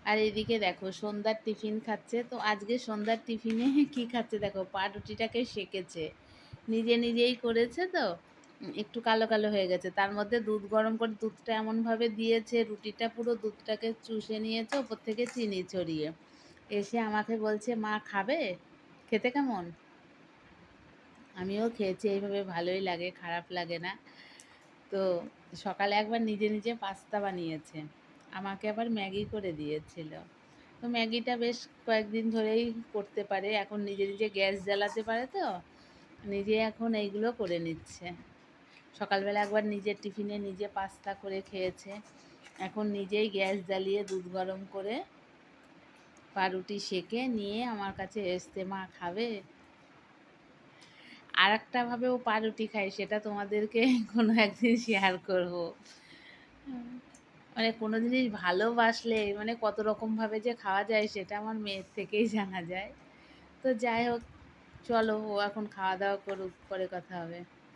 আর এদিকে দেখো সন্ধ্যার টিফিন খাচ্ছে। তো আজকে সন্ধ্যার টিফিনে কি খাচ্ছে দেখো, পাউরুটিটাকে সেকেছে, নিজে নিজেই করেছে তো একটু কালো কালো হয়ে গেছে। তার মধ্যে দুধ গরম করে দুধটা এমনভাবে দিয়েছে, রুটিটা পুরো দুধটাকে চুষে নিয়েছে ওপর থেকে চিনি ছড়িয়ে। এসে আমাকে বলছে, মা খাবে, খেতে কেমন? আমিও খেয়েছি, এইভাবে ভালোই লাগে, খারাপ লাগে না। তো সকালে একবার নিজে নিজে পাস্তা বানিয়েছে, আমাকে আবার ম্যাগি করে দিয়েছিল। তো ম্যাগিটা বেশ কয়েকদিন ধরেই করতে পারে, এখন নিজে নিজে গ্যাস জ্বালাতে পারে, তো নিজে এখন এইগুলো করে নিচ্ছে। সকালবেলা একবার নিজের টিফিনে নিজে পাস্তা করে খেয়েছে, এখন নিজেই গ্যাস জ্বালিয়ে দুধ গরম করে পাউরুটি সেকে নিয়ে আমার কাছে এসছে, মা খাবে? আর একটা ভাবে ও পাউরুটি খায়, সেটা তোমাদেরকে কোনো একদিন শেয়ার করব। মানে কোনো জিনিস ভালোবাসলে মানে কত রকমভাবে যে খাওয়া যায় সেটা আমার মেয়ের থেকেই জানা যায়। তো যাই হোক, চলো ও এখন খাওয়া দাওয়া করুক, পরে কথা হবে।